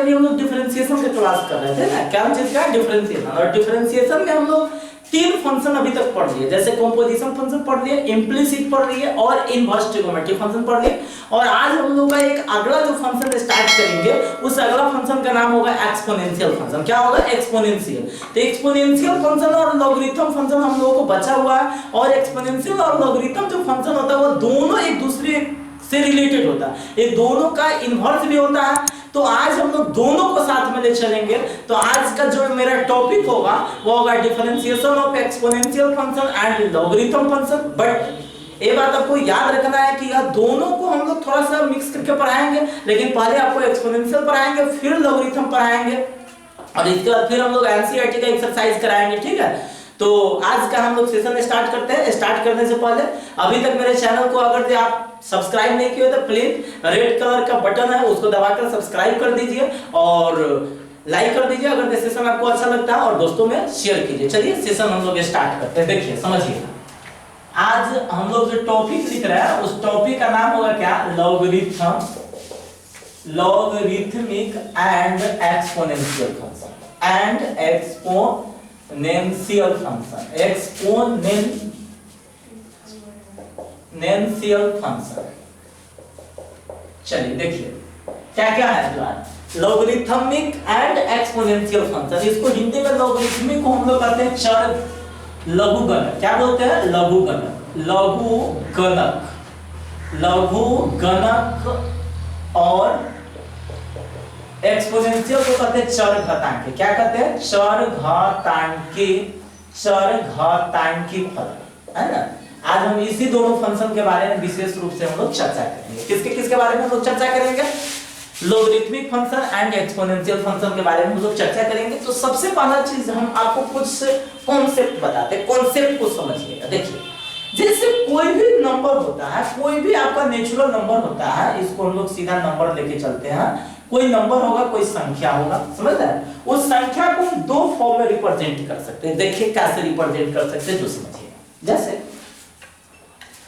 अभी हम लोग डिफरेंशिएशन का क्लास कर रहे थे ना, क्या चीज का डिफरेंशिएशन। और डिफरेंशिएशन में हम लोग तीन फंक्शन अभी तक पढ़ लिए, जैसे कंपोजिशन फंक्शन पढ़ लिए, इम्प्लिसिट पढ़ लिए और इनवर्स ट्रिगोनोमेट्री फंक्शन पढ़ लिए। और आज हम लोग का एक अगला जो फंक्शन स्टार्ट करेंगे उस अगला फंक्शन का नाम होगा एक्सपोनेंशियल फंक्शन। क्या होगा? एक्सपोनेंशियल। तो एक्सपोनेंशियल फंक्शन और लॉगरिथम फंक्शन हम लोगों को बचा हुआ है। और एक्सपोनेंशियल और लॉगरिथम जो फंक्शन होता है वो दोनों एक दूसरे से रिलेटेड होता है, ये दोनों का इन्वर्स भी होता है। तो आज हम लोग दोनों को साथ में ले चलेंगे। तो आज का जो मेरा टॉपिक होगा वो होगा differentiation of exponential function and logarithm function. But ये बात आपको याद रखना है कि यह दोनों को हम लोग थोड़ा सा मिक्स करके पढ़ाएंगे, लेकिन पहले आपको एक्सपोनेंशियल पढ़ाएंगे, फिर लॉगरिथम पढ़ाएंगे और इसके बाद फिर हम लोग एनसीईआरटी का एक्सरसाइज कराएंगे। ठीक है, तो आज का हम लोग सेशन स्टार्ट करते हैं। स्टार्ट करने से पहले अभी तक मेरे चैनल को अगर आप सब्सक्राइब नहीं किए तो प्लीज रेड कलर का बटन है उसको दबाकर सब्सक्राइब कर दीजिए और लाइक कर दीजिए अगर ये सेशन आपको अच्छा लगता है, और दोस्तों में शेयर कीजिए। चलिए सेशन हम लोग स्टार्ट करते हैं। देखिए समझिए, आज हम लोग जो टॉपिक लिख रहे हैं उस टॉपिक का नाम होगा क्या? Logarithm, logarithmic and exponential function and exponential function, exponential function. चलिए देखिए क्या क्या है जो है लॉगरिथमिक एंड एक्सपोनेंशियल फंक्शन। इसको हिंदी में लॉगरिथमिक को हम लोग कहते हैं चर लघुगणक। क्या बोलते हैं? लघुगणक, लघुगणक, लघुगणक। और एक्सपोनेंशियल को कहते हैं चरघातांकी। क्या कहते हैं? चरघातांकी, चरघातांकी फलन, है ना। आज हम इसी दोनों फंक्शन के बारे में विशेष रूप से हम लोग चर्चा करेंगे। किसके किसके बारे में हम लोग चर्चा करेंगे? Logarithmic function and exponential function के बारे में हम लोग चर्चा करेंगे। तो सबसे पहला चीज हम आपको कुछ कॉन्सेप्ट बताते हैं, कॉन्सेप्ट को समझिएगा। देखिए जैसे कोई भी नंबर होता है, कोई भी आपका नेचुरल नंबर होता है, इसको हम लोग सीधा नंबर लेके चलते हैं। कोई नंबर होगा, कोई संख्या होगा, समझ रहे हैं? उस संख्या को हम दो फॉर्म में रिप्रेजेंट कर सकते हैं। देखिए कैसे रिप्रेजेंट कर सकते हैं, जो समझिएगा। जैसे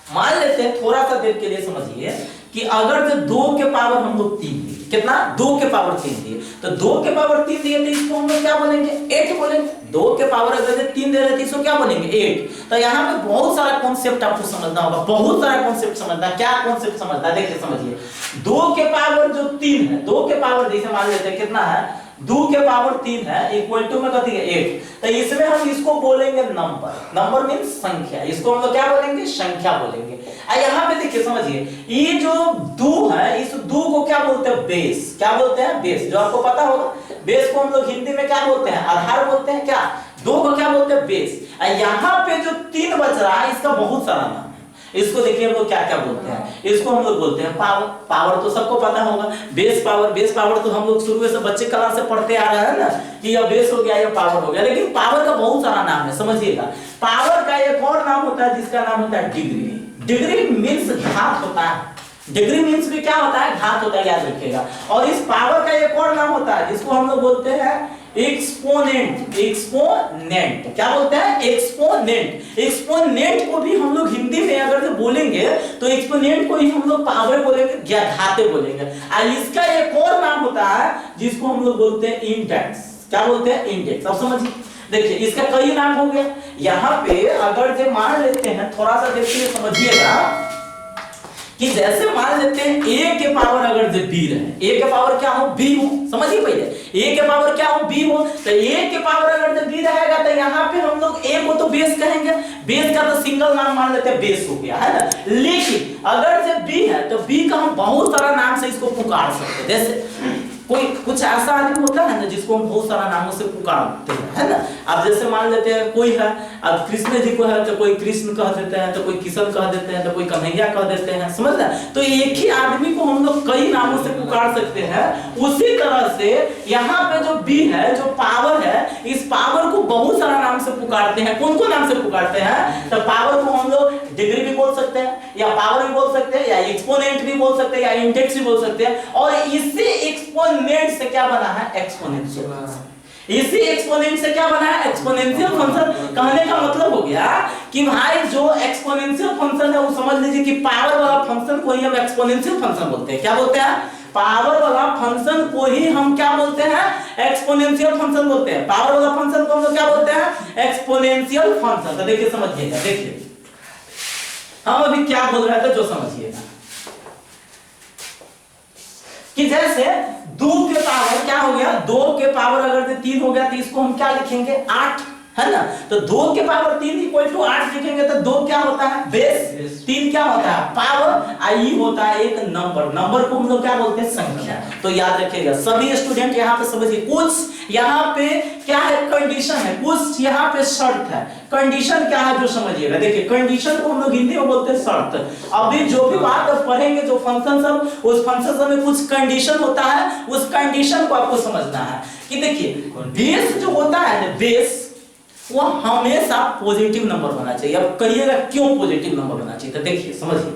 मान लेते हैं, थोड़ा सा देर के लिए समझिए कि अगर जो 2 के पावर हम लोग 3 दिए, कितना? 2 के पावर 3 दिए, तो 2 के पावर 3 दिए तो इसको हम लोग क्या बोलेंगे? 8 बोलेंगे। 2 के पावर अगर 3 दे रहे थे इसको क्या बोलेंगे? 8। तो यहाँ पे बहुत सारा कॉन्सेप्ट आपको समझना होगा, बहुत सारा कॉन्सेप्ट समझना। क्या कॉन्सेप्ट समझना? देखिए समझिए, 2 के पावर जो 3 है, 2 के पावर जैसे मान लेते हैं कितना है? 2 के पावर 3 है इक्वल टू में कहती है 8। तो इसमें हम इसको बोलेंगे नंबर। नंबर मींस संख्या, इसको हम लोग क्या बोलेंगे? संख्या बोलेंगे। यहाँ पे देखिए समझिए, ये जो 2 है, इस 2 को क्या बोलते हैं? बेस। क्या बोलते हैं? बेस। जो आपको पता होगा, बेस को हम लोग हिंदी में क्या बोलते हैं? आधार बोलते हैं। क्या? 2 को क्या बोलते हैं? बेस। यहाँ पे जो 3 बच रहा है इसका बहुत सारा नाम है। इसको देखिए हम लोग क्या क्या बोलते हैं? इसको हम लोग बोलते हैं पावर। पावर तो सबको पता होगा, बेस पावर। बेस पावर तो हम लोग शुरू से बच्चे क्लास से पढ़ते आ रहे हैं ना, कि यह बेस हो गया, यह पावर हो गया। लेकिन पावर का बहुत सारा नाम है, समझिएगा। पावर का एक और नाम होता है जिसका नाम होता है डिग्री। डिग्री मींस घात होता है। डिग्री मींस भी क्या होता है? घात होता है, याद रखिएगा। और इस पावर का एक और नाम होता है जिसको हम लोग बोलते हैं एक्सपोनेंट। एक्सपोनेंट क्या बोलते हैं? एक्सपोनेंट। एक्सपोनेंट को भी हम लोग हिंदी में अगर बोलेंगे तो एक्सपोनेंट को ही हम लोग पावर बोलेंगे या घाते बोलेंगे। और इसका एक और नाम होता है जिसको हम लोग बोलते हैं इंडेक्स। क्या बोलते हैं? इंडेक्स। अब समझिए, देखिए इसका कई नाम हो गया। यहाँ पे अगर जो मान लेते हैं, थोड़ा सा देखिए समझिएगा कि जैसे मान लेते हैं a के पावर अगर जो b रहे, a के पावर क्या हो? b हो। समझिए पहले, a के पावर क्या हो? b हो। तो a के पावर अगर जो b रहेगा तो यहाँ पे हम लोग a को तो बेस कहेंगे। बेस का तो सिंगल नाम मान लेते हैं, बेस हो गया, है ना। लेकिन अगर जो b है तो b का हम बहुत सारा नाम से इसको पुकार सकते हैं। जैसे कोई कुछ ऐसा आदमी होता है ना जिसको हम बहुत सारा नामों से पुकारते हैं, है ना। अब जैसे मान लेते हैं कोई है, अब कृष्ण जी को है तो कोई कृष्ण कह देते हैं, तो कोई किशन कह देते हैं, तो कोई कन्हैया कह देते हैं, समझ रहे हैं। तो एक ही आदमी को हम लोग कई नामों से पुकार सकते हैं। उसी तरह से यहाँ पे जो बी है, जो पावर है, इस पावर को बहुत सारा नाम से पुकारते हैं। कौन कौन नाम से पुकारते हैं? तो पावर को हम लोग डिग्री भी बोल सकते हैं, या पावर भी बोल सकते हैं, या एक्सपोनेंट भी बोल सकते हैं, या इंडेक्स भी बोल सकते हैं। और इससे एक्सपोनेंट से क्या बना है? Exponential function. इसी एक्सपोनेंट से क्या बना है? Exponential function. कहने का मतलब हो गया कि भाई जो एक्सपोनेंशियल फंक्शन है वो समझ लीजिए कि पावर वाला फंक्शन को ही हम एक्सपोनेंशियल फंक्शन बोलते हैं। क्या बोलते हैं? पावर वाला फंक्शन को ही हम क्या बोलते हैं, एक्सपोनेंशियल फंक्शन बोलते हैं। पावर वाला फंक्शन को हम लोग क्या बोलते हैं, एक्सपोनेंशियल फंक्शन। तो देखिए समझिएगा, देखिए हम अभी क्या बोल रहे थे जो समझिएगा कि जैसे 2 के पावर क्या हो गया, 2 के पावर अगर 3 हो गया तो इसको हम क्या लिखेंगे 8, है ना। तो 2 के पावर 3 इक्वल टू 8 लिखेंगे तो 2 क्या होता है बेस, 3 क्या होता है पावर, आई होता है एक नंबर। नंबर को हम लोग क्या बोलते हैं संख्या। तो याद रखिएगा सभी स्टूडेंट यहाँ पे समझिए, कुछ यहाँ पे क्या है कंडीशन है, कुछ यहाँ पे शर्त है। कंडीशन क्या है जो समझिएगा, देखिए कंडीशन को हम लोग हिंदी में बोलते हैं शर्त। अभी जो भी बात आप पढ़ेंगे जो फंक्शन सब, उस फंक्शन सब में कुछ कंडीशन होता है, उस कंडीशन को आपको समझना है कि देखिए बेस जो होता है, बेस वो हमेशा पॉजिटिव नंबर होना चाहिए। अब कहिएगा क्यों पॉजिटिव नंबर होना चाहिए, तो देखिए समझिए,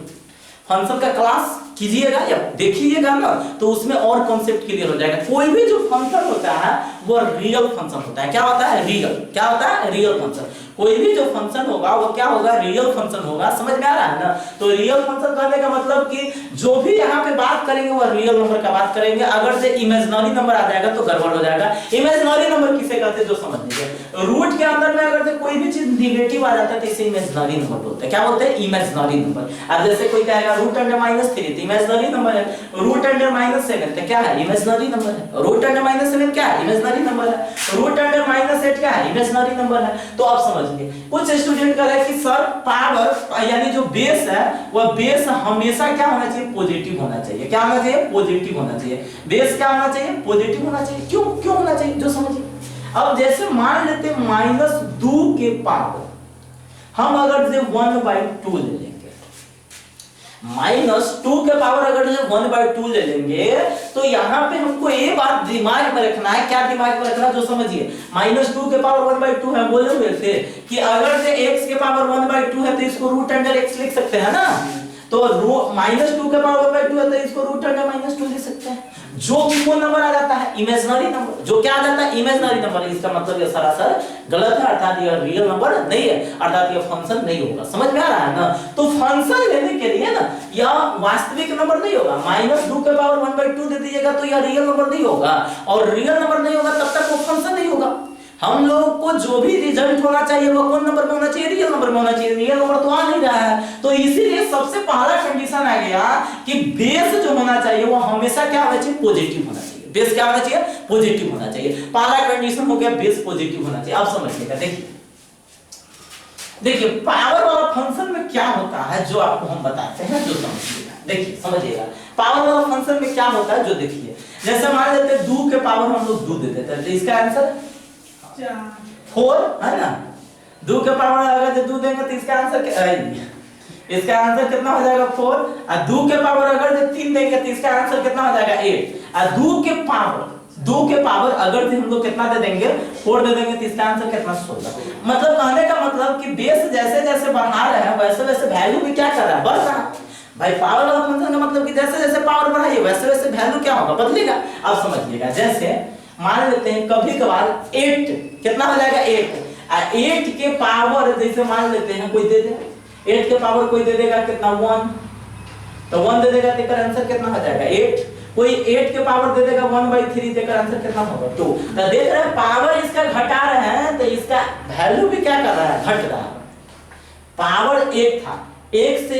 फंक्शन का क्लास कीजिएगा या देखिएगा ना तो उसमें और कॉन्सेप्ट क्लियर हो जाएगा। कोई भी जो फंक्शन होता है वो रियल फंक्शन होता है। क्या होता है रियल, क्या होता है रियल फंक्शन। कोई भी जो फंक्शन होगा वो क्या होगा रियल फंक्शन होगा। समझ में आ रहा है ना। तो रियल फंक्शन कहने का मतलब कि जो भी यहाँ पे बात करेंगे वो रियल नंबर का बात करेंगे। अगर से इमेजिनरी नंबर आ जाएगा तो गड़बड़ हो जाएगा। इमेजिनरी नंबर किसे कहते हैं जो समझ लीजिए, रूट के अंदर में अगर से कोई भी चीज निगेटिव आ जाता है तो इसे इमेजिनरी नंबर बोलते हैं। क्या बोलते हैं इमेजिनरी नंबर। अब जैसे कोई कहेगा रूट अंडर -3 तो इमेजिनरी नंबर है, रूट अंडर -7 तो क्या है इमेजिनरी नंबर है, रूट अंडर -7 क्या है इमेजिनरी नंबर है, रूट अंडर -8 क्या है इमेजिनरी नंबर है। तो आप समझिए कुछ स्टूडेंट कह रहे हैं कि सर पावर यानी जो बेस है वह बेस हमेशा क्या होना चाहिए पॉजिटिव होना चाहिए। क्या होना चाहिए पॉजिटिव होना चाहिए। बेस क्या होना चाहिए पॉजिटिव होना चाहिए। क्यों क्यों होना चाहिए जो समझिए। अब जैसे मान लेते हैं -2 के पावर हम अगर से 1/2 ले लेंगे, -2 के पावर अगर जो 1/2 ले लेंगे तो यहाँ पे हमको ये बात दिमाग में रखना है। क्या दिमाग में रखना जो समझिए, -2 के पावर 1/2 है, बोले हुए थे कि अगर से x के पावर 1/2 है तो इसको रूट अंडर x लिख सकते हैं ना। तो -2 के पावर 1/2 है तो इसको रूट अंडर -2 लिख सकते हैं। जो भी वो नंबर आ जाता है इमेजिनरी नंबर, जो क्या आ जाता है इमेजिनरी नंबर, इसका मतलब ये सरासर गलत है, अर्थात ये रियल नंबर नहीं है, अर्थात ये फंक्शन नहीं होगा। समझ में आ रहा है ना। तो फंक्शन लेने के लिए ना यह वास्तविक नंबर नहीं होगा। -2 के पावर 1/2 दे दीजिएगा तो यह रियल नंबर नहीं होगा, और रियल नंबर नहीं होगा तब तक वो फंक्शन नहीं होगा। हम लोग को जो भी रिजल्ट होना चाहिए वो कौन नंबर में होना चाहिए रियल नंबर में होना चाहिए। रियल नंबर तो आ नहीं रहा है, तो इसीलिए सबसे पहला कंडीशन आ गया कि बेस जो होना चाहिए वो हमेशा क्या होना चाहिए पॉजिटिव होना चाहिए। बेस क्या होना चाहिए पॉजिटिव होना चाहिए। पहला कंडीशन हो गया बेस पॉजिटिव होना चाहिए। अब समझिएगा, देखिए पावर वाला फंक्शन में क्या होता है जो आपको हम बताते हैं जो समझिएगा। देखिए समझिएगा पावर वाला फंक्शन में क्या होता है जो देखिए, जैसे मान लेते हैं 2 के पावर हम लोग 2 दे देते हैं तो इसका आंसर 4 है ना। 2 के पावर अगर 2 देंगे तो इसका आंसर इसका आंसर कितना हो जाएगा 4, और 2 के पावर अगर 3 देंगे तो इसका आंसर कितना हो जाएगा 8, और 2 के पावर अगर हम लोग कितना दे देंगे 4 दे देंगे तो इसका आंसर कितना 16। मतलब कहने का मतलब कि बेस जैसे जैसे बढ़ा रहे हैं वैसे वैसे वैल्यू भी क्या कर रहा है बढ़ रहा है। भाई पावर वाला फंक्शन का मतलब कि जैसे जैसे पावर बढ़ाइए वैसे वैसे वैल्यू क्या होगा बदलेगा। अब समझिएगा, जैसे मान लेते हैं कभी कभार 8 कितना हो जाएगा 8 के पावर जैसे मान लेते हैं कोई दे दे 8 के पावर कोई दे देगा कितना 1, तो 1 दे देगा तो इसका आंसर कितना हो जाएगा 8। कोई 8 के पावर दे देगा 1/3 देकर आंसर कितना होगा 2। तो देख रहे हैं पावर इसका घटा रहे हैं तो इसका वैल्यू भी क्या कर रहा है घट रहा है। पावर 1 था, 1 से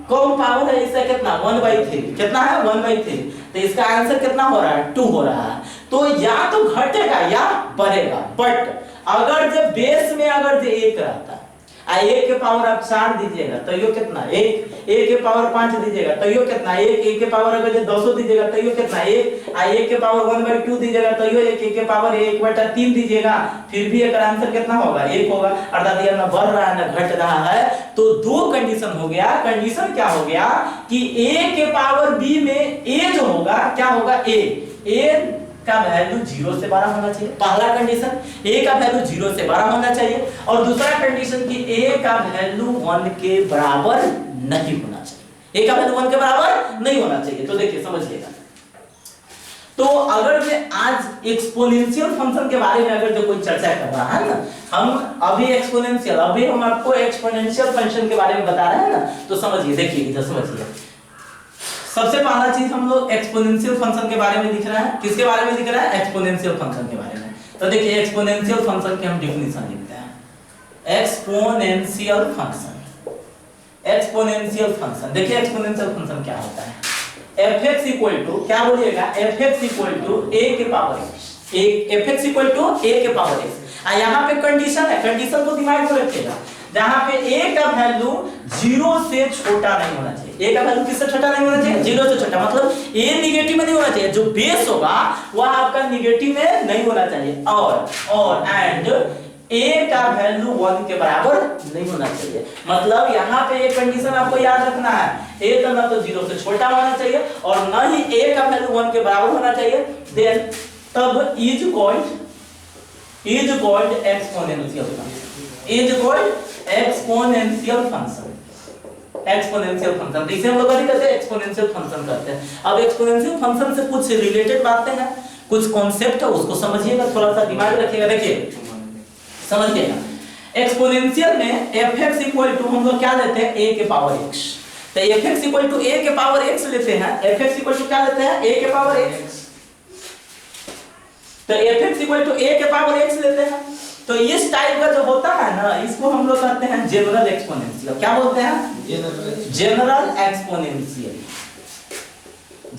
कम पावर है इसका कितना 1/3, कितना है 1/3, तो इसका आंसर कितना हो रहा है 2 हो रहा है। तो या तो घटेगा या बढ़ेगा, बट अगर जब बेस में अगर जो 1 रहता है 1 के पावर आप 4 दीजिएगा तो ये कितना 1 के पावर 5 दीजिएगा तो ये कितना 1 के पावर अगर 200 दीजिएगा तो ये कितना 1 के पावर 1/2 दीजिएगा तो ये 1 के पावर 1/3 दीजिएगा फिर भी एक आंसर कितना होगा 1 होगा। अर्थात ये ना बढ़ रहा है ना घट रहा है। तो दो कंडीशन हो गया। कंडीशन क्या हो गया कि a के पावर b में a जो होगा क्या होगा a का वैल्यू 0 से 12 होना चाहिए। पहला कंडीशन a का वैल्यू 0 से 12 होना चाहिए, और दूसरा कंडीशन कि a का वैल्यू 1 के बराबर नहीं होना चाहिए। a का वैल्यू 1 के बराबर नहीं होना चाहिए। तो देखिए समझिएगा, तो अगर मैं आज एक्सपोनेंशियल फंक्शन के बारे में अगर जो कोई चर्चा कर रहा है ना, हम अभी हम आपको एक्सपोनेंशियल फंक्शन के बारे में बता रहे हैं ना, तो समझिए देखिए इधर समझिए। सबसे पहला चीज हम लोग एक्सपोनेंशियल फंक्शन के बारे में लिख रहे हैं। किसके बारे में लिख रहे हैं? एक्सपोनेंशियल फंक्शन के बारे में। तो देखिए एक्सपोनेंशियल फंक्शन की हम डेफिनेशन लिखते हैं। एक्सपोनेंशियल फंक्शन, एक्सपोनेंशियल फंक्शन, देखिए एक्सपोनेंशियल फंक्शन क्या होता है? fx इक्वल टू, क्या बोलिएगा? fx इक्वल टू a के power x, fx equal to a के पावर x। यहाँ पे कंडीशन है, कंडीशन को दिमाग में रखिएगा, जहां पे a का वैल्यू 0 से छोटा नहीं होना चाहिए। a का वैल्यू किससे छोटा नहीं होना चाहिए? 0 से छोटा, मतलब a नेगेटिव में नहीं होना चाहिए, जो बेस होगा वह आपका नेगेटिव में नहीं होना चाहिए, और एंड a का वैल्यू 1 के बराबर नहीं होना चाहिए। मतलब यहाँ पे एक कंडीशन आपको याद रखना है, a का ना तो 0 से छोटा होना चाहिए और ना ही a का वैल्यू 1 के बराबर होना चाहिए। देन तब is called exponential function, is called exponential function, exponential function. इसे हम लोग क्या कहते हैं? एक्सपोनेंशियल फंक्शन कहते हैं। अब एक्सपोनेंशियल फंक्शन से कुछ रिलेटेड बातें हैं, कुछ कॉन्सेप्ट है, उसको समझिएगा, थोड़ा सा दिमाग रखिएगा। देखिए समझिएगा, एक्सपोनेंशियल में fx इक्वल टू हम लोग क्या लेते हैं? a के पावर x। तो fx इक्वल टू a के पावर x लेते हैं। fx इक्वल टू क्या लेते हैं? a के पावर x। तो fx इक्वल टू a के पावर x लेते हैं। तो इस टाइप का जो होता है ना, इसको हम लोग कहते हैं जनरल एक्सपोनेंशियल। क्या बोलते हैं? General exponential,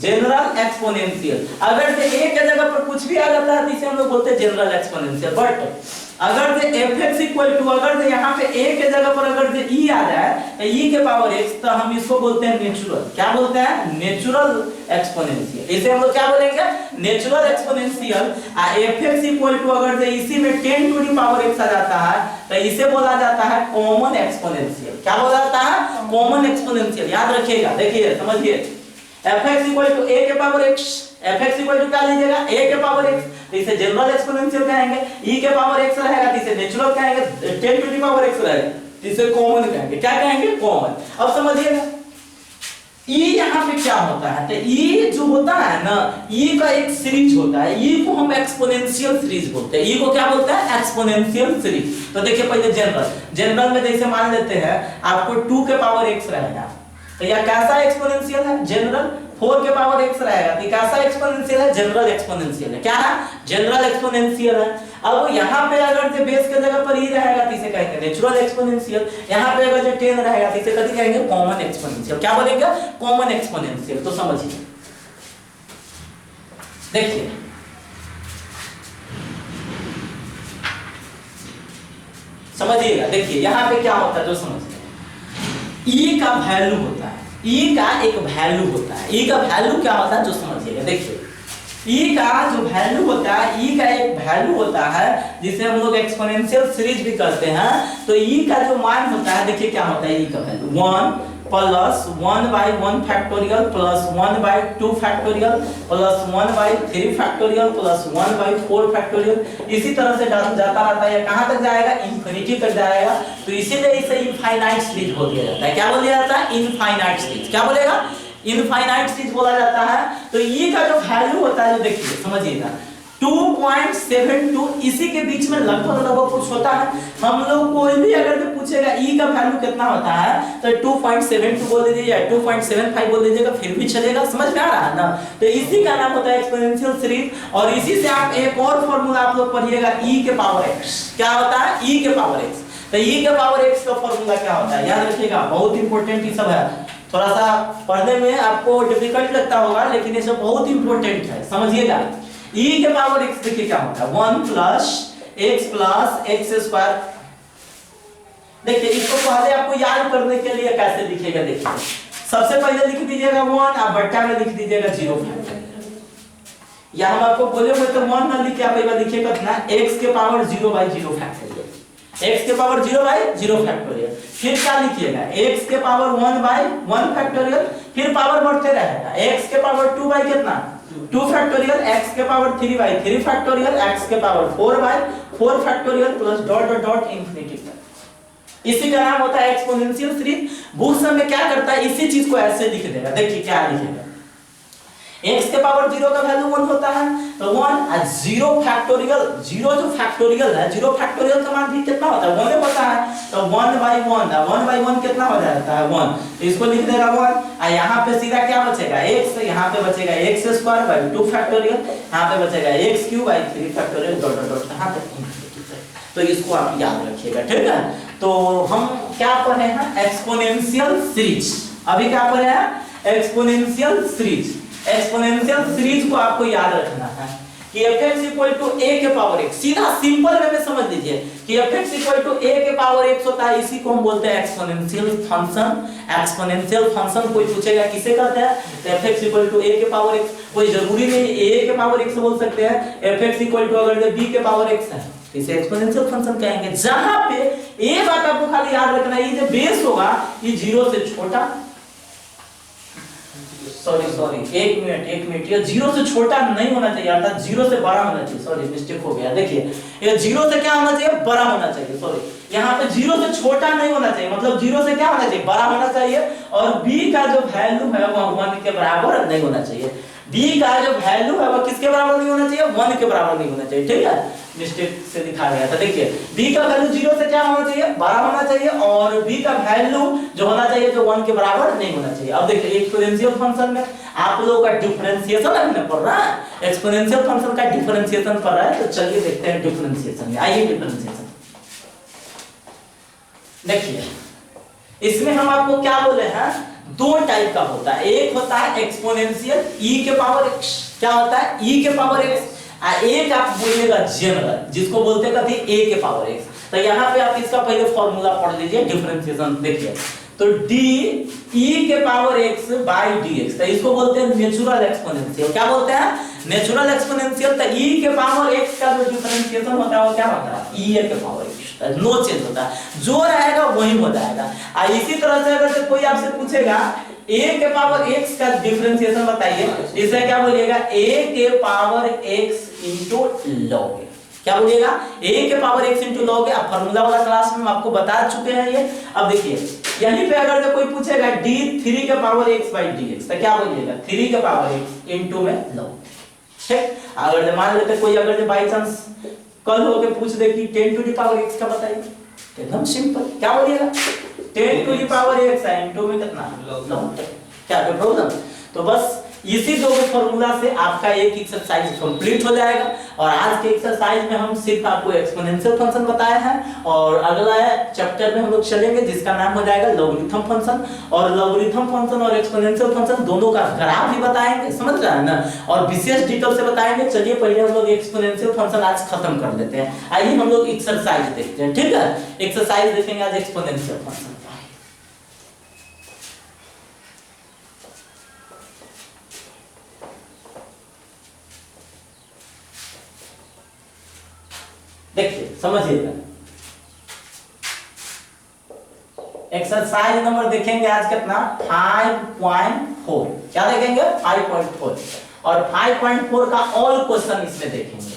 general exponential. अगर से a के जगह पर कुछ भी आ जाता है तो इसे हम लोग बोलते हैं जनरल एक्सपोनेंशियल। बट अगर से fx इक्वल टू, अगर से यहाँ पे a के जगह पर अगर से e आ जाए तो e के पावर x, तो हम इसको बोलते हैं नेचुरल। क्या बोलते हैं? Natural exponential. इसे हम लोग क्या बोलेंगे? Natural exponential. fx equal to अगर से इसी में 10 टू द पावर x आ जाता है तो इसे बोला जाता है कॉमन एक्सपोनेंशियल। क्या बोला जाता है? Common exponential. याद रखिएगा, देखिए समझिए, fx इक्वल टू a के power x, fx equal to क्या लीजिएगा? a के पावर x, तो इसे जनरल एक्सपोनेंशियल कहेंगे। e के पावर x रहेगा तो इसे नेचुरल कहेंगे। 10 टू द पावर x रहेगा तो इसे कॉमन कहेंगे। क्या कहेंगे? कॉमन। अब समझिएगा e यहाँ पे क्या होता है? तो e जो होता है ना, e का एक सीरीज होता है, e को हम एक्सपोनेंशियल सीरीज बोलते हैं। e को क्या बोलते हैं? Exponential series. तो देखिए पहले जनरल में जैसे मान लेते हैं आपको 2 के पावर x रहेगा, तो यह कैसा एक्सपोनेंशियल है? जनरल। 4 के पावर x रहेगा तो कैसा एक्सपोनेंशियल है? जनरल एक्सपोनेंशियल है। क्या है? जनरल एक्सपोनेंशियल है। अब यहाँ पे अगर जो बेस के जगह पर e रहेगा तो इसे कहेंगे नेचुरल एक्सपोनेंशियल। यहाँ पे अगर जो 10 रहेगा तो इसे कभी कहेंगे कॉमन एक्सपोनेंशियल। क्या बोलेंगे? Common exponential. तो समझिए, देखिए समझिएगा, देखिए यहाँ पे क्या होता है जो समझिए, e का वैल्यू होता है, e का एक वैल्यू होता है। e का वैल्यू क्या होता है जो समझिएगा, देखिए e का जो वैल्यू होता है, e का एक वैल्यू होता है जिसे हम लोग एक्सपोनेंशियल सीरीज भी करते हैं। तो e का जो मान होता है, देखिए क्या होता है e का value 1 plus 1 by 1 factorial plus 1 by 2 factorial plus 1 by 3 factorial plus 1 by 4 factorial. इसी तरह से जाता रहता है। कहां तक जाएगा? इंफिनिटी तक जाएगा। तो इसीलिए इसे इनफाइनाइट सीरीज बोल दिया जाता है। क्या बोल दिया जाता है? Infinite series. क्या बोलेगा? इनफाइनाइट सीरीज बोला जाता है। तो e का जो वैल्यू होता है, जो देखिए समझिएगा 2.72, इसी के बीच में लगभग कुछ होता है। हम लोग कोई भी अगर तो पूछेगा e का वैल्यू कितना होता है तो 2.72 बोल दीजिए या 2.75 बोल दीजिएगा, फिर भी चलेगा। समझ में आ रहा है ना? तो इसी का नाम होता है एक्सपोनेंशियल सीरीज। और इसी से आप एक और फार्मूला आप लोग पढ़िएगा, e के पावर x। क्या होता है? e के पावर x। तो e के पावर x का फार्मूला क्या होता है? याद रखिएगा, बहुत इंपॉर्टेंट ये सब है। थोड़ा सा पढ़ने में आपको डिफिकल्ट लगता होगा, लेकिन ये सब बहुत इंपॉर्टेंट है, समझिएगा। e के पावर x देखिए क्या होता है, 1 प्लस x स्क्वायर। देखिए इसको पहले आपको याद करने के लिए कैसे लिखेगा, देखिए सबसे पहले लिख दीजिएगा 1, आप बट्टा में लिख दीजिएगा 0 फैक्टोरियल। या हम आपको बोले हुए तो 1 ना लिख के आप एक बार लिखिएगा कितना, x के पावर 0 बाई 0 फैक्टोरियल, x के पावर 0 बाई 0 फैक्टोरियल। फिर क्या लिखिएगा, x के पावर 1 बाई 1 फैक्टोरियल। फिर पावर बढ़ते रहेगा, x के पावर 2 बाई कितना 2 फैक्टोरियल, x के पावर 3 बाई 3 फैक्टोरियल, x के power 4 by 4 factorial plus dot dot dot infinity तक। इसी का नाम होता है एक्सपोनेंशियल सीरीज। बुक्स में क्या करता है, इसी चीज को ऐसे लिख देगा। देखिए क्या लिखेगा, x के पावर 0 का वैल्यू 1 होता है, तो 1 और 0 फैक्टोरियल, 0 जो फैक्टोरियल है, 0 फैक्टोरियल का मान भी कितना होता है, 1 होता है, तो 1/1 कितना हो जाता है 1, तो इसको लिख देगा 1, और यहाँ पे सीधा क्या बचेगा x, यहाँ पे बचेगा x² 2 फैक्टोरियल, यहाँ पे बचेगा x³ 3 factorial dot dot dot यहाँ तक। तो इसको आप याद रखिएगा, ठीक है। तो हम क्या पढ़े हैं, एक्सपोनेंशियल सीरीज, अभी क्या पढ़े हैं, एक्सपोनेंशियल सीरीज। एक्सपोनेंशियल सीरीज को आपको याद रखना है कि fx = a के पावर x, सीधा सिंपल वे में समझ लीजिए कि fx = a के पावर x होता है, इसी को हम बोलते हैं एक्सपोनेंशियल फंक्शन। एक्सपोनेंशियल फंक्शन कोई पूछेगा किसे कहते हैं, तो fx = a के पावर x, कोई जरूरी नहीं a के पावर x बोल सकते हैं, fx = अगर b के पावर x है इसे एक्सपोनेंशियल फंक्शन कहेंगे, जहां पे a बात आपको खाली याद रखना है, ये जो बेस होगा ये 0 से छोटा, सॉरी एक मिनट, ये 0 से छोटा नहीं होना चाहिए, अर्थात 0 से बड़ा होना चाहिए, सॉरी मिस्टेक हो गया, देखिए ये 0 से क्या होना चाहिए, बड़ा होना चाहिए, सॉरी यहाँ पे 0 से छोटा नहीं होना चाहिए, मतलब 0 से क्या होना चाहिए, बड़ा होना चाहिए, और b का जो वैल्यू है वो 1 के बराबर नहीं होना चाहिए, b का जो वैल्यू है वो किसके बराबर नहीं होना चाहिए, 1 के बराबर नहीं होना चाहिए, ठीक है, मिस्टेक से लिखा गया था। देखिए b का वैल्यू 0 से क्या होना चाहिए, बड़ा होना चाहिए, और b का वैल्यू जो होना चाहिए जो 1 के बराबर नहीं होना चाहिए। अब देखिए एक्सपोनेंशियल फंक्शन में आप लोगों का डिफरेंशिएशन अभी पढ़ रहा है, एक्सपोनेंशियल फंक्शन का डिफरेंशिएशन पढ़ रहा है, तो चलिए देखते हैं डिफरेंशिएशन में, आइए डिफरेंशिएशन देखिए। इसमें हम आपको क्या बोले हैं, दो टाइप का होता है, एक होता है एक्सपोनेंशियल e के पावर x, क्या होता है e के पावर x, एक आप बोलिएगा जनरल जिसको बोलते हैं कभी a के पावर x। तो यहाँ पे आप इसका पहले फॉर्मूला पढ़ लीजिए डिफरेंशिएशन, देखिए तो d e के पावर x बाय dx, तो इसको बोलते हैं नेचुरल एक्सपोनेंशियल, क्या बोलते हैं, नेचुरल एक्सपोनेंशियल। तो e के पावर x का जो डिफरेंशिएशन होता है वो क्या होता है, e के पावर x, नो चेंज होता है, जो रहेगा वही हो जाएगा। और इसी तरह से अगर कोई आपसे पूछेगा a के पावर x का डिफरेंशिएशन बताइए, इसे क्या बोलिएगा, a के पावर x इनटू log, क्या बोलिएगा, a के पावर x इनटू log। अब फार्मूला वाला क्लास में हम आपको बता चुके हैं ये। अब देखिए यहीं पे अगर कोई पूछेगा d 3 के पावर x बाय dx, तो क्या बोलिएगा, 3 के पावर x इनटू में log, ठीक। अगर मान लेते कोई अगर बाय चांस कल होके पूछ दे कि 10 टू द पावर x का बताइए, एकदम सिंपल, क्या बोलिएगा, 10 टू द पावर x है इनटू में कितना log, क्या कोई प्रॉब्लम। तो बस इसी दो फॉर्मूला से आपका एक एक्सरसाइज कंप्लीट हो जाएगा। और आज के एक्सरसाइज में हम सिर्फ आपको एक्सपोनेंशियल फंक्शन बताए हैं, और अगला चैप्टर में हम लोग चलेंगे जिसका नाम हो जाएगा लॉगरिथम फंक्शन। और लॉगरिथम फंक्शन और एक्सपोनेंशियल फंक्शन दोनों का ग्राफ भी बताएंगे, समझ रहे हैं ना, और विशेष डिटेल से बताएंगे। चलिए पहले हम लोग एक्सपोनेंशियल फंक्शन आज खत्म कर लेते हैं, आइए हम लोग एक्सरसाइज देखते हैं, ठीक है। एक्सरसाइज देखेंगे आज एक्सपोनेंशियल फंक्शन। देखिए समझिएगा, एक्सरसाइज नंबर देखेंगे आज कितना 5.4, क्या देखेंगे 5.4, और 5.4 का ऑल क्वेश्चन इसमें देखेंगे।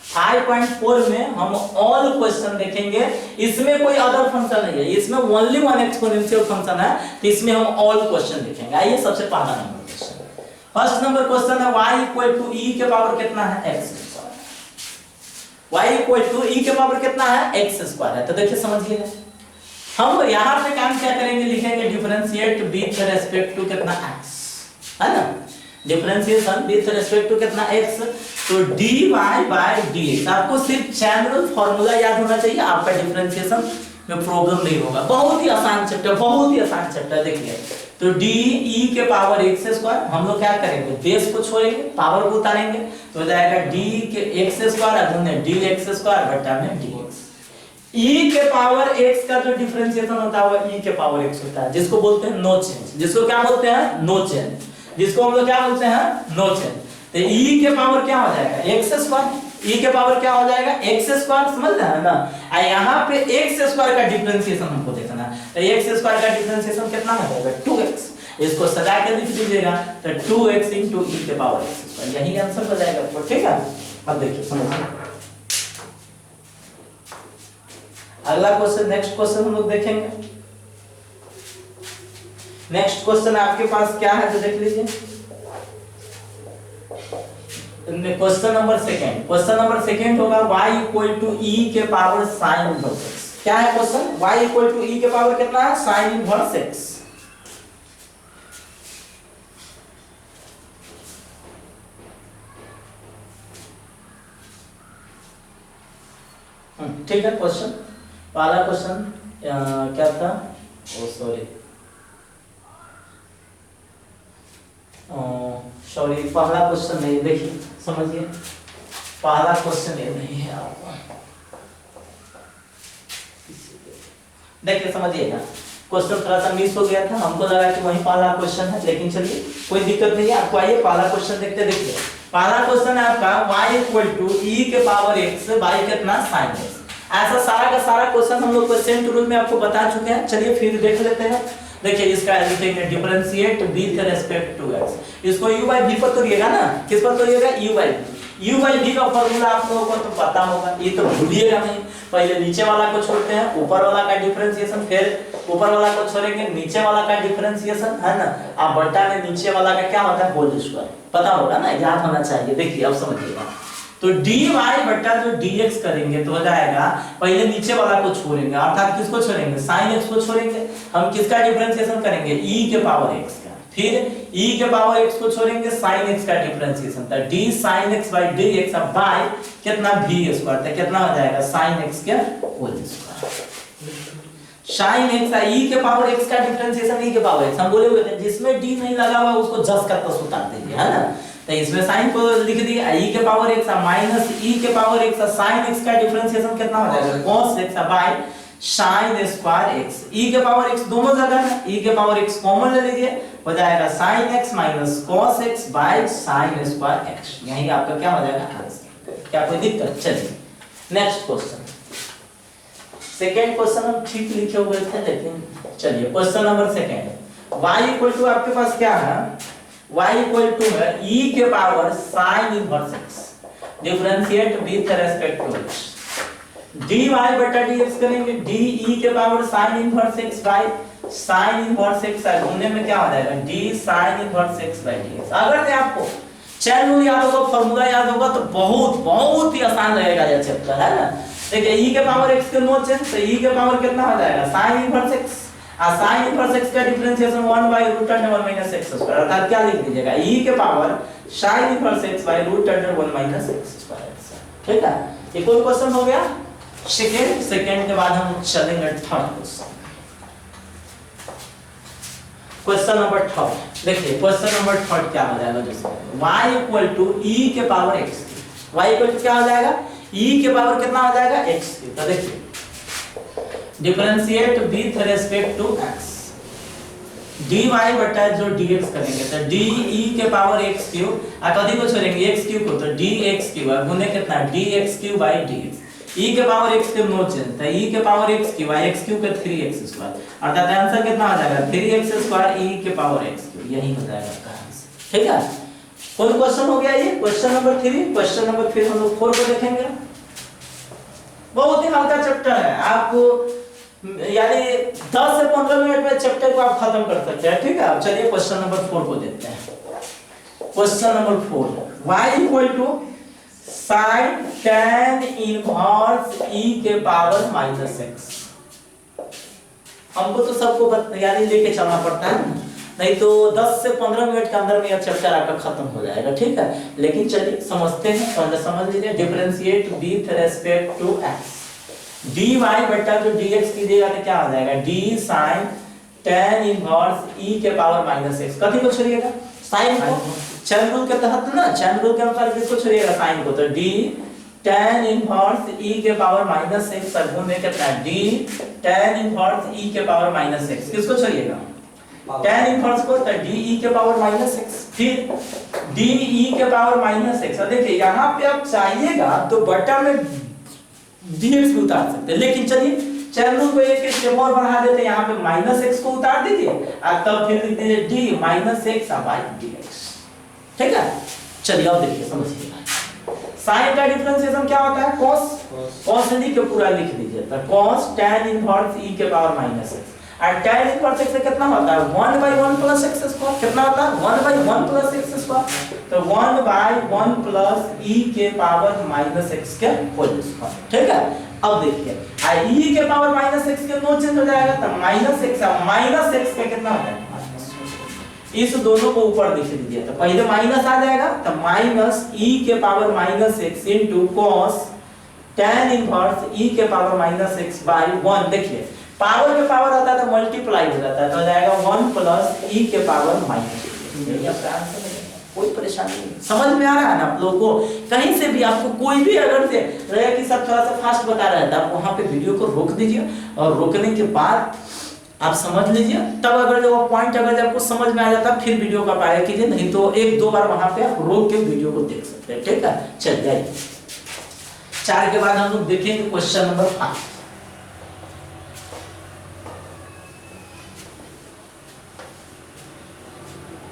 5.4 में हम ऑल क्वेश्चन देखेंगे, इसमें कोई अदर फंक्शन नहीं है, इसमें ओनली वन एक्सपोनेंशियल फंक्शन है, तो इसमें हम ऑल क्वेश्चन देखेंगे। आइए सबसे पहला number question, first number question है y = e के पावर कितना है x, y = e के पावर कितना है x² है। तो देखिए समझिएगा, हम यहाँ पे काम क्या करेंगे, लिखेंगे डिफरेंशिएट विथ रेस्पेक्ट टू कितना x, है ना, डिफरेंशिएशन विथ रेस्पेक्ट टू कितना x, तो dy बाय dx। आपको सिर्फ जनरल फार्मूला याद होना चाहिए, आपका डिफरेंशिएशन में प्रॉब्लम नहीं होगा। बहुत ही आसान चैप्टर, बहुत ही आसान चैप्टर। देखिए तो d e के पावर x², हम लोग क्या करेंगे, बेस को छोड़ेंगे, पावर को उतारेंगे, तो हो जाएगा d के x² अगुने dx² बटा में dx। e के पावर x का जो डिफरेंशिएशन होता है वो e के पावर x होता है, जिसको बोलते हैं नो चेंज, जिसको क्या बोलते हैं, नो चेंज, जिसको हम लोग क्या बोलते हैं, नो चेंज। तो e के पावर क्या हो जाएगा x², e के पावर क्या हो जाएगा x², समझ रहे हैं ना। और यहाँ पे x² का डिफरेंशिएशन हमको देखना है, तो x² का डिफरेंशिएशन कितना हो जाएगा 2x, इसको सजा के लिख दीजिएगा, तो 2x * e के पावर x², यही आंसर हो जाएगा, तो ठीक है। अब देखिए समझिए अगला क्वेश्चन, नेक्स्ट क्वेश्चन हम लोग देखेंगे। नेक्स्ट क्वेश्चन आपके पास क्या है तो देख लीजिए, क्वेश्चन नंबर सेकंड होगा y इक्वल टू e के पावर sin इनवर्स x। क्या है question? y equal to e के पावर कितना है? sin inverse x। ठीक है। क्वेश्चन पहला क्वेश्चन क्या था? सॉरी पहला क्वेश्चन नहीं, देखिए समझिए, पहला क्वेश्चन ये नहीं है आपका, देखिए समझिएगा। क्वेश्चन थोड़ा सा मिस हो गया था, हमको लगा कि वही पहला क्वेश्चन है, लेकिन चलिए कोई दिक्कत नहीं है। आपको आइए पहला क्वेश्चन देखते। देखिए पहला क्वेश्चन है आपका y इक्वल टू e के पावर x बाई कितना sin x। ऐसा सारा का सारा क्वेश्चन हम लोग क्वेश्चन रूल में आपको बता चुके हैं। चलिए फिर देख लेते हैं। देखिए इसका लिखेंगे differentiate with respect to x। इसको u बाई v पर तोड़िएगा ना, किस पर तोड़िएगा? u by v। u by v का फार्मूला आप लोगों को तो पता होगा, ये तो भूलिएगा नहीं। पहले नीचे वाला को छोड़ते हैं, ऊपर वाला का डिफरेंशिएशन, फिर ऊपर वाला को छोड़ेंगे, नीचे वाला का डिफरेंशिएशन, है ना। अब बट्टा में नीचे वाला का क्या होता है? होल स्क्वायर, पता होगा ना, याद होना चाहिए। देखिए अब समझिएगा, तो dy बट्टा जो dx करेंगे तो हो जाएगा, पहले नीचे वाला को छोड़ेंगे, अर्थात किसको छोड़ेंगे? sin x को छोड़ेंगे। हम किसका डिफरेंशिएशन करेंगे? e के पावर x का। फिर e के पावर x को छोड़ेंगे, sin x का डिफरेंशिएशन था d sin x by dx अब बाय कितना v स्क्वायर था, कितना हो जाएगा? sin x के whole square. sin x e के पावर x का डिफरेंशिएशन e के पावर x, हम बोले हुए थे जिसमें d नहीं लगा हुआ उसको जस का तस उतार दीजिए, है ना। तो इसमें sin को लिख दिया e के पावर x माइनस e के पावर x sin x का डिफरेंशिएशन कितना हो जाएगा? cos x by sin square x। e के पावर x दोनों जगह है, e के पावर x कॉमन ले लीजिए, हो जाएगा sin x minus cos x by sin square x। यही आपका क्या हो जाएगा? आंसर। क्या कोई दिक्कत? चलिए नेक्स्ट क्वेश्चन। सेकंड क्वेश्चन हम ठीक लिखे हुए थे, लेकिन चलिए question number second. y equal to आपके पास क्या है? y इक्वल टू है e के power sin inverse x differentiate with respect to x। dy बटा dx करेंगे, d e के power sin inverse x by sin inverse x है, होने में क्या हो जाएगा? d sin inverse x by dx। अगर से आपको चैन रूल याद होगा, फार्मूला याद होगा, तो बहुत ही आसान रहेगा ये चैप्टर, है ना। देखिए e के पावर x के नो चेंज, तो e के पावर कितना हो जाएगा? sin inverse x। sin inverse x का differentiation 1 by root under 1 minus x square, अर्थात क्या लिख दीजिएगा? e के power sin inverse x by root under 1 minus x square. ठीक है, ये कोई क्वेश्चन हो गया। सेकंड के बाद हम चलेंगे third question. Question number third. देखिए क्वेश्चन नंबर थर्ड क्या हो जाएगा? दोस्तों y इक्वल टू e के power x, y equal to क्या हो जाएगा? e के पावर कितना हो जाएगा? x। तो देखिए differentiate with respect to x, dy बटा जो dx करेंगे तो d e के पावर x क्यूब, कथी को छोड़ेंगे? x क्यूब को, तो dx क्यूब गुने कितना? dx cube by dx। e के पावर x के नो चेंज, तो e के power x cube by x cube का 3x स्क्वायर, अर्थात आंसर कितना आ जाएगा? 3x स्क्वायर e के पावर x क्यूब। यही हो जाएगा आपका आंसर। ठीक है, कोई क्वेश्चन हो गया ये क्वेश्चन नंबर 3। क्वेश्चन नंबर फिर हम लोग 4 को देखेंगे। बहुत ही हल्का चैप्टर है, आपको यानी 10 से 15 मिनट में चैप्टर को आप खत्म कर सकते हैं। ठीक है, अब चलिए क्वेश्चन नंबर 4 को देखते हैं। Question number 4, y equal to sin tan inverse e के पावर माइनस x। हमको तो सबको यानी लेके चलना पड़ता है, नहीं तो 10 से 15 मिनट के अंदर में यह चैप्टर आपका खत्म हो जाएगा। ठीक है, लेकिन चलिए समझते हैं। पहले समझ लीजिए differentiate with respect to x। dy बटा जो dx कीजिएगा तो क्या हो जाएगा? d sin tan inverse e के पावर माइनस x। कथी को छोड़िएगा? sin को। चैन रूल के तहत ना, चैन रूल के अनुसार किसको छोड़िएगा? sin को, तो d tan इनवर्स e के पावर माइनस x गुण में कितना? d tan इनवर्स e के पावर माइनस x। किसको छोड़िएगा? tan इनवर्स को, तो d e के पावर माइनस x। फिर d e के पावर माइनस x। देखिए यहाँ पे आप चाहिएगा तो बटा में dx को उतार सकते हैं, लेकिन चलिए चैन रूल को एक स्टेप और बढ़ा देते हैं, यहाँ पे माइनस x को उतार दीजिए और तब फिर लिख दीजिए d minus x by dx। ठीक है, चलिए अब देखिए समझिएगा। sin का डिफरेंशिएशन क्या होता है? cos। cos लिख के पूरा लिख दीजिए, तो cos tan इनवर्स e के पावर माइनस x। और tan इनवर्स x से कितना होता है 1/1 प्लस x स्क्वायर, कितना होता है 1/1 प्लस x स्क्वायर, तो 1/1 प्लस e के पावर माइनस x के होल स्क्वायर, ठीक है। अब देखिए e के पावर माइनस x के नो चेंज हो जाएगा, तो माइनस x का कितना हो जाएगा, इस दोनों को ऊपर लिख दीजिए, तो पहले माइनस आ जाएगा, तो माइनस e के power minus x into cos tan inverse e के पावर माइनस x बाय 1। देखिए पावर के पावर आता है तो मल्टीप्लाई हो जाता है, तो हो जाएगा 1 प्लस e के पावर माइनस x। यही आपका आंसर है, कोई परेशानी नहीं, समझ में आ रहा है ना आप लोगों को। कहीं से भी आपको कोई भी अगर से रहे कि सब थोड़ा सा फास्ट बता रहा है, तो आप वहां पे वीडियो को रोक दीजिए, और रोकने के बाद आप समझ लीजिए, तब अगर जो पॉइंट अगर जब आपको समझ में आ जाता फिर वीडियो का पाया कीजिए, नहीं तो एक दो बार वहां पे आप रोक के वीडियो को देख सकते हैं, ठीक है। चलिए आइए 4 के बाद हम लोग देखेंगे क्वेश्चन नंबर 5।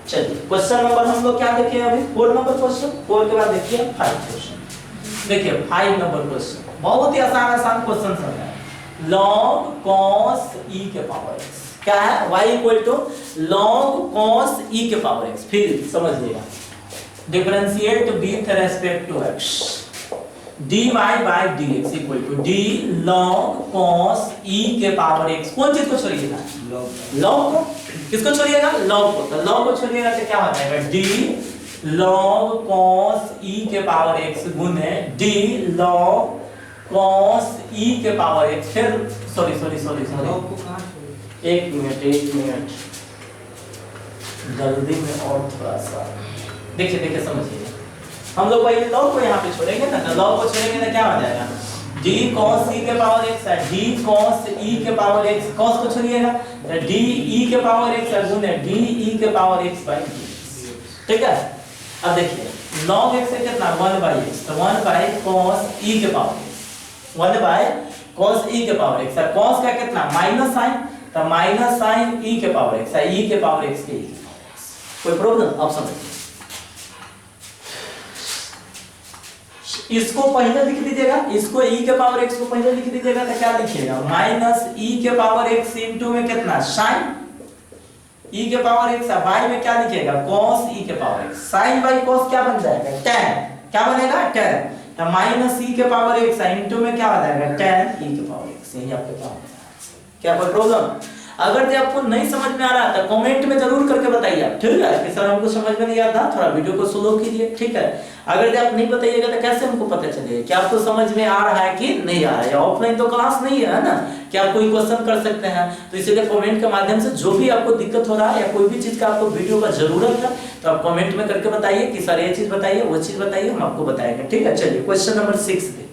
चलिए क्वेश्चन नंबर हम लोग क्या देखें अभी 4 नंबर क्वेश्चन, 4 के बाद देखिए 5 क्वेश्चन। देखिए 5 नंबर क्वेश्चन बहुत ही आसान क्वेश्चन है। log cos e के पावर x क्या है, y equal to log cos e के पावर x। फिर समझिएगा differentiate with respect to x, dy by dx equal to d log cos e के पावर x। कौन चीज को छोड़िएगा, log को, किसको छोड़िएगा, log को, तो log को छोड़िएगा तो क्या हो जाएगा d log cos e के पावर x गुने d log cos e के पावर x। फिर सॉरी एक मिनट जल्दी में और थोड़ा सा देखिए समझिए, हम लोग पहले log को यहाँ पे छोड़ेंगे ना, तो log को छोड़ेंगे तो क्या हो जाएगा d cos e के पावर x है, d cos e के पावर x, cos को छोड़िएगा तो d e के पावर x है गुने d e के पावर x बाय dx, ठीक है। अब देखिए log x है कितना 1/x, तो 1/cos e के पावर x, 1/cos e के पावर x है, cos का कितना माइनस साइन, तो माइनस साइन e के पावर x है, e के पावर x के e के पावर x। कोई प्रॉब्लम, अब समझिए इसको पहले लिख दीजिएगा, इसको e के पावर x को पहले लिख दीजिएगा, तो क्या लिखिएगा माइनस e के पावर x इनटू में कितना sin e के पावर x है, y में क्या लिखिएगा cos e के power x, sin by cos क्या बन जाएगा tan, क्या बनेगा tan, तो माइनस e के पावर x इनटू में क्या हो जाएगा tan e के पावर x। यही आपके क्या होगा, क्या कोई प्रॉब्लम। अगर जो आपको नहीं समझ में आ रहा तो कमेंट में जरूर करके बताइए आप, ठीक है कि सर हमको समझ में नहीं आता, थोड़ा वीडियो को स्लो कीजिए, ठीक है। अगर जो आप नहीं बताइएगा तो कैसे हमको पता चलेगा कि आपको समझ में आ रहा है कि नहीं आ रहा है। ऑफलाइन तो क्लास नहीं है ना कि आप कोई क्वेश्चन कर सकते हैं, तो इसलिए कमेंट के माध्यम से जो भी आपको दिक्कत हो रहा है या कोई भी चीज का आपको वीडियो का जरूरत है तो आप कमेंट में करके बताइए कि सर ये चीज बताइए, वो चीज बताइए, हम आपको बताएंगे, ठीक है। चलिए क्वेश्चन नंबर 6 देखते हैं।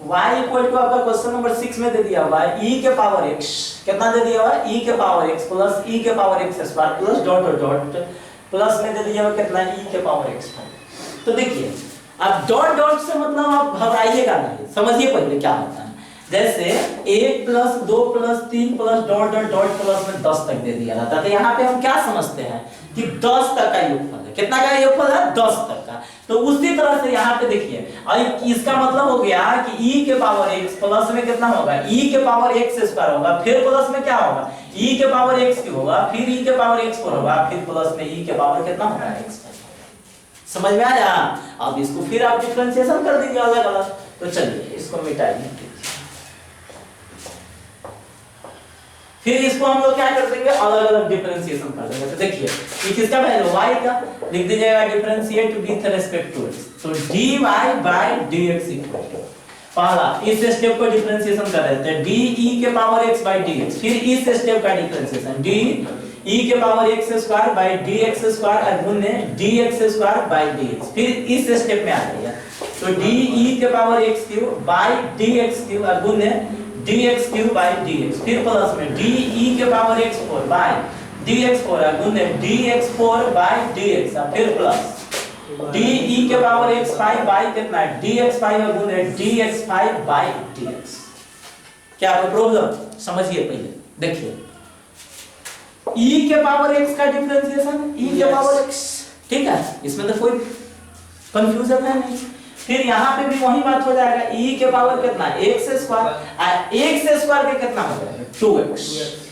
y इक्वल टू आपका क्वेश्चन नंबर 6 में दे दिया हुआ है e के पावर x, कितना दे दिया हुआ है e के पावर x प्लस e के power x square plus dot plus में दे दिया हुआ कितना e के पावर x। तो देखिए अब डॉट से मतलब आप घबराइएगा नहीं, समझिए पहले क्या होता है। जैसे 1 plus 2 plus 3 plus dot plus में 10 तक दे दिया जाता है, तो यहाँ पे हम क्या समझते हैं कि 10 तक का योगफल है, कितना का योगफल है 10 तक का। तो उसी तरह से यहाँ पे देखिए इसका मतलब हो गया कि e के पावर x प्लस में कितना होगा e के पावर x स्क्वायर होगा, फिर प्लस में क्या होगा e के पावर x की होगा, फिर e के पावर x होगा, फिर प्लस में e के पावर कितना होगा x। समझ में आया। अब इसको फिर आप डिफरेंशिएशन कर दीजिए अलग अलग। तो चलिए इसको मिटाइए, फिर इसको हम लोग क्या कर देंगे अलग अलग डिफरेंशिएशन कर देंगे। तो देखिए ये किसका वैल्यू y का लिख दीजिएगा differentiate with respect to x, तो dy by dx equal to पहला इस स्टेप को डिफरेंशिएशन कर रहे थे de के पावर x by dx, फिर इस स्टेप का डिफरेंशिएशन d e के power x square by dx square गुने dx स्क्वायर by dx, फिर इस स्टेप में आ गया तो de के power x cube by dx cube गुने dx क्यूब by dx, फिर प्लस में de के पावर x4 by dx4 गुने dx4 by dx, फिर प्लस de के पावर x5 by कितना है dx5 गुने dx5 by dx। क्या कोई प्रॉब्लम, समझिए पहले देखिए e के पावर x का डिफरेंशिएशन e के पावर x, ठीक है, इसमें तो कोई कंफ्यूजन है नहीं। फिर यहाँ पे भी वही बात हो जाएगा, e के पावर कितना x स्क्वायर, x स्क्वायर के कितना हो जाएगा 2x,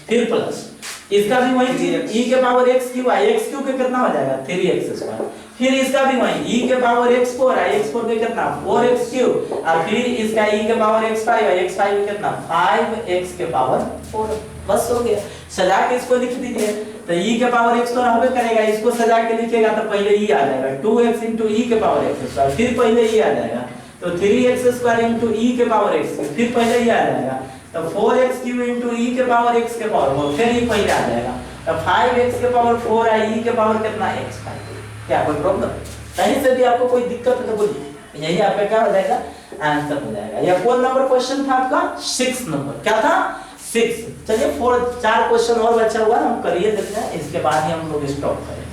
फिर प्लस इसका भी वही चीज e के पावर x क्यूब है, x क्यूब के कितना हो जाएगा 3x स्क्वायर, फिर इसका भी वही e के पावर x4 है, x4 के कितना 4x क्यूब, और फिर इसका e के पावर x5 है, x5 के कितना 5x के पावर 4, बस हो गया। सजा के इसको लिख दीजिए, तो e के पावर x तो रहबे करेगा, इसको सजा के लिखेगा तो पहले e आ जाएगा 2x into e के पावर x स्क्वायर, फिर पहले e आ जाएगा तो 3x स्क्वायर into e के पावर x, फिर पहले e आ जाएगा तो 4x क्यूब into e के पावर x के पावर 4, फिर e पहले आ जाएगा तो 5x के पावर 4 है, e के पावर कितना x5। क्या कोई प्रॉब्लम? कहीं से भी आपको कोई दिक्कत है तो बोलिए, यही आपका क्या हो जाएगा आंसर हो जाएगा। यह कौन नंबर क्वेश्चन था आपका 6 नंबर, क्या था 6। चलिए 4 क्वेश्चन और बचा हुआ हम करिए देते हैं, इसके बाद ही हम लोग स्टॉप करेंगे।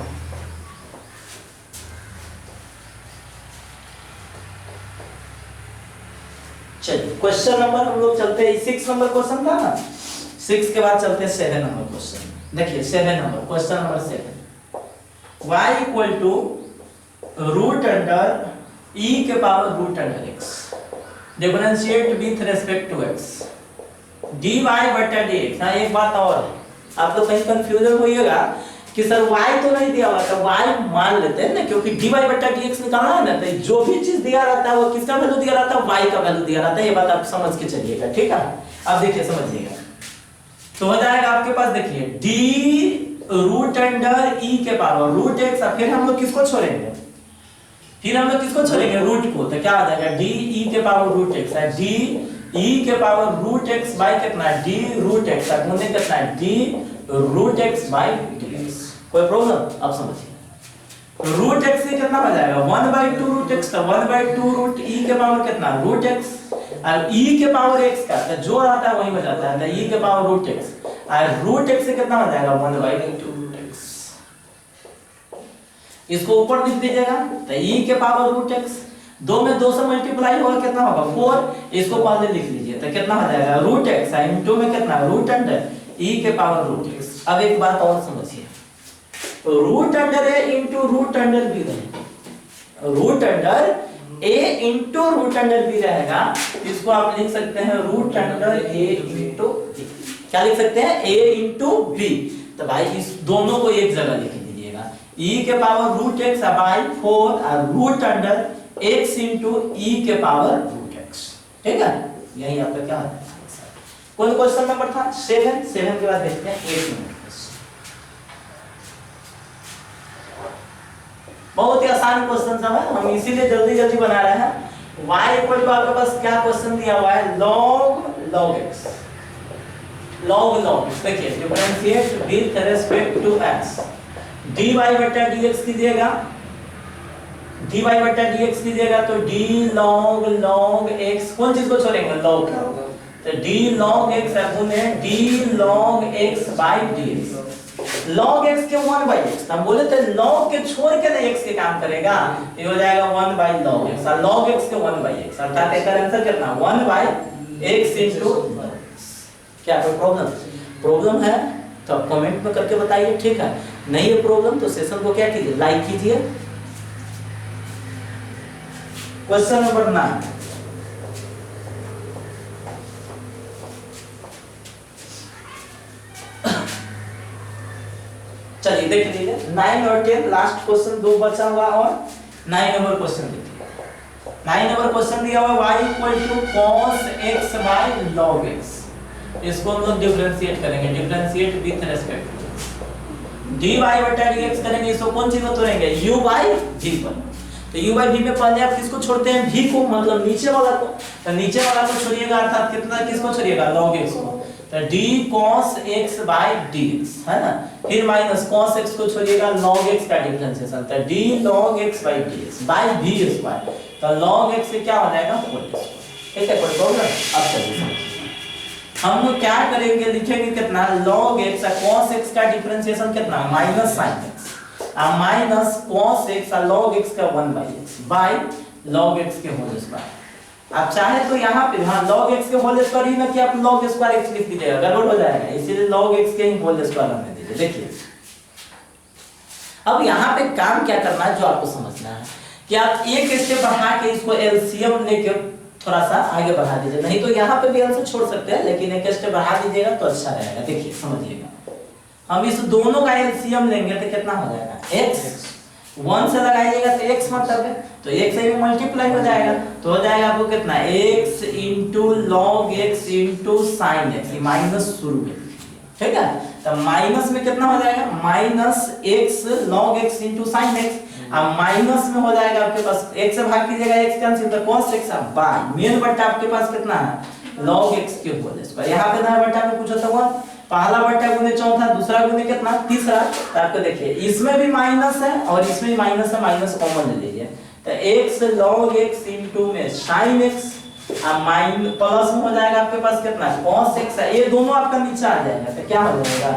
चलिए क्वेश्चन नंबर हम लोग चलते हैं, 6 नंबर क्वेश्चन था ना, 6 के बाद चलते हैं 7 नंबर क्वेश्चन। देखिए 7 number question number 7, y equal to root under e के power root under x, differentiate with respect to x, dy बटा dx। हाँ एक बात और, आप लोग कहीं कंफ्यूजन होइएगा कि सर y तो नहीं दिया हुआ, तो y मान लेते हैं ना, क्योंकि dy बटा dx निकालना है ना, तो जो भी चीज दिया रहता है वो किसका वैल्यू दिया रहता है, y का वैल्यू दिया रहता है, ये बात आप समझ के चलिएगा, ठीक है। अब देखिए समझिएगा, तो हो जाएगा आपके पास देखिए d रूट अंडर e के पावर रूट x, फिर हम लोग किसको छोड़ेंगे, फिर हम लोग किसको छोड़ेंगे रूट को, तो क्या आ जाएगा d e के पावर रूट x है, d e के पावर रूट x बाय कितना है d रूट x है, गुणे कितना है d root x by dx। कोई प्रॉब्लम? अब समझिए रूट x से कितना हो जाएगा 1/2 रूट x, तो 1/2 रूट e के पावर कितना रूट x, और e के पावर x का तो जो आता है वही हो जाता है, तो e के पावर रूट x, और रूट x से कितना हो जाएगा 1/2 रूट x, इसको ऊपर लिख दीजिएगा, तो e के पावर रूट x, 2 में 2 से मल्टीप्लाई होगा कितना होगा 4, इसको पहले लिख लीजिए, तो कितना हो जाएगा रूट x है इनटू में कितना रूट अंडर e के पावर रूट x। अब एक बात और समझिए, root under a into root under b रहेगा, root under a into root under b रहेगा, इसको आप लिख सकते हैं root under a into b। क्या लिख सकते हैं a इनटू b, तो भाई इस दोनों को एक जगह लिख दीजिएगा, e के पावर रूट x बाय 4 और root under x into e के पावर रूट x, ठीक है। यही आपका क्या है कौन क्वेश्चन नंबर था 7। 7 के बाद देखते हैं 8 नंबर, बहुत ही आसान क्वेश्चन सब है, हम इसीलिए जल्दी जल्दी बना रहे हैं। y इक्वल टू आपके पास क्या क्वेश्चन दिया हुआ है log x, log x, देखिए differentiate with respect to x, dy बटा dx कीजिएगा, dy बटा dx कीजिएगा तो d log x, कौन चीज को छोड़ेंगे log, तो d log x गुने d log x by dx, log x के 1/x, हम बोले थे log के छोड़ के ना x के काम करेगा, ये हो जाएगा 1/log x, और log x के 1/x, अर्थात इसका आंसर कितना 1/x इनटू x। क्या कोई प्रॉब्लम है तो आप कमेंट में करके बताइए, ठीक है। नहीं है प्रॉब्लम तो सेशन को क्या कीजिए लाइक कीजिए। क्वेश्चन नंबर 9, चलिए देख लीजिए 9 और 10 लास्ट क्वेश्चन 2 बचा हुआ, और 9 नंबर क्वेश्चन देखिए, 9 नंबर क्वेश्चन दिया हुआ y equal to cos x by log x, इसको हम लोग डिफरेंशिएट करेंगे, differentiate with respect to dy बटा dx करेंगे, इसको कौन चीज में तोड़ेंगे u by v पर, तो u by v में पहले आप किसको छोड़ते हैं v को, मतलब नीचे वाला को, तो नीचे वाला को छोड़िएगा, अर्थात कितना किसको छोड़िएगा log x को, तो d cos x by dx है ना, फिर माइनस cos x को छोड़िएगा log x का डिफरेंशिएशन, तो d log x by dx by v square, तो log x से क्या हो जाएगा होल स्क्वायर, ठीक है। कोई प्रॉब्लम? अब चलिए हम लोग क्या करेंगे, लिखेंगे कितना log x और cos x का डिफरेंशिएशन कितना माइनस sin x और माइनस cos x और log x का 1/x बाय log x के होल स्क्वायर। आप चाहे तो यहाँ पे हाँ log x के होल स्क्वायर ही ना कि आप log स्क्वायर x लिख दीजिएगा, गड़बड़ हो जाएगा, इसीलिए log x के ही होल स्क्वायर हमने दीजिए। देखिए अब यहाँ पे काम क्या करना है जो आपको समझना है कि आप एक स्टेप बढ़ा के इसको एलसीएम लेके थोड़ा सा आगे बढ़ा दीजिए, नहीं तो यहाँ पे भी आंसर छोड़ सकते हैं, लेकिन एक स्टेप बढ़ा दीजिएगा तो अच्छा रहेगा। देखिए समझिएगा, हम इस दोनों का एलसीएम लेंगे तो कितना हो जाएगा, x 1 से लगाइएगा तो x मतलब है, तो x से भी मल्टीप्लाई हो जाएगा, तो हो जाएगा आपको कितना, x into log x into sine x, minus शुरू में, ठीक है। तो माइनस में कितना हो जाएगा, minus x log x into sine x, अब माइनस में हो जाएगा आपके पास x से भाग कीजिएगा x कैंसिल, तो cos x बाय मेन बट्टा आपके पास कितना है, log x के होल स्क्वायर। यहाँ पे ना बट्टा में पूछा था पहला बट्टा गुने चौथा, दूसरा गुने कितना, तीसरा। तो आपको देखिए इसमें भी माइनस है और इसमें भी माइनस है, माइनस कॉमन ले लीजिए, तो x log x इनटू में sin x माइन प्लस में हो जाएगा आपके पास कितना, cos x है, ये दोनों आपका नीचे आ जाएगा, तो क्या हो जाएगा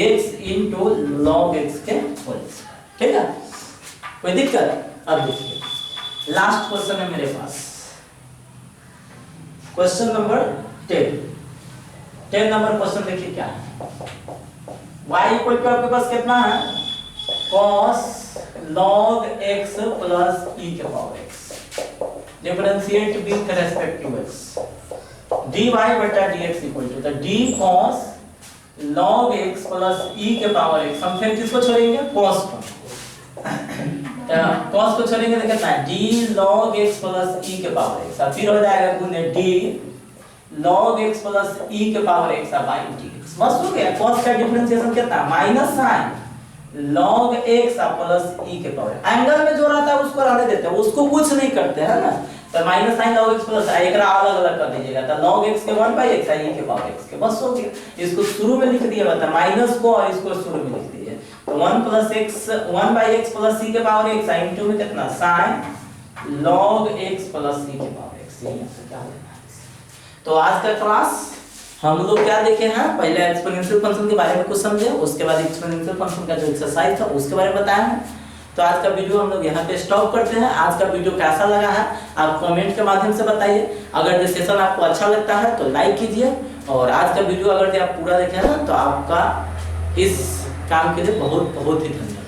x इनटू log x के होल स्क्वायर, ठीक है। कोई दिक्कत? अब देखिए लास्ट क्वेश्चन है मेरे पास, क्वेश्चन नंबर 10 नंबर क्वेश्चन देखिए क्या है, y इक्वल टू आपके पास कितना है, cos log x plus e के power x, differentiate with respect to x, dy बटा dx इक्वल टू तो d cos log x plus e के पावर x, हम फिर किसको छोड़ेंगे, cos को, cos को छोड़ेंगे तो कितना है, d log x plus e के पावर x, फिर हो जाएगा गुने d log x plus e के पावर x बाय dx, बस हो गया। cos का डिफरेंशिएशन कितना, minus sine log x plus e के पावर, एंगल में जो रहता है उसको रहने देते हैं, उसको कुछ नहीं करते है ना, तो minus sine log x plus एक अलग अलग कर दीजिएगा, तो log x के 1 बाय x e के पावर x के, बस हो गया। इसको शुरू में लिख दिया बता माइनस को, और इसको शुरू में लिख दिया, तो 1 plus x 1 by x plus e के पावर x इनटू में कितना, sin log x plus e के पावर x, ये क्या लेना है। तो आज का क्लास हम लोग क्या देखे हैं, पहले एक्सपोनेंशियल फंक्शन के बारे में कुछ समझे, उसके बाद एक्सपोनेंशियल फंक्शन का जो एक्सरसाइज था उसके बारे में बताया है। तो आज का वीडियो हम लोग यहाँ पे स्टॉप करते हैं। आज का वीडियो कैसा लगा है आप कमेंट के माध्यम से बताइए, अगर ये सेशन आपको अच्छा लगता है तो लाइक कीजिए, और आज का वीडियो अगर आप पूरा देखें ना तो आपका इस काम के लिए बहुत बहुत ही धन्यवाद।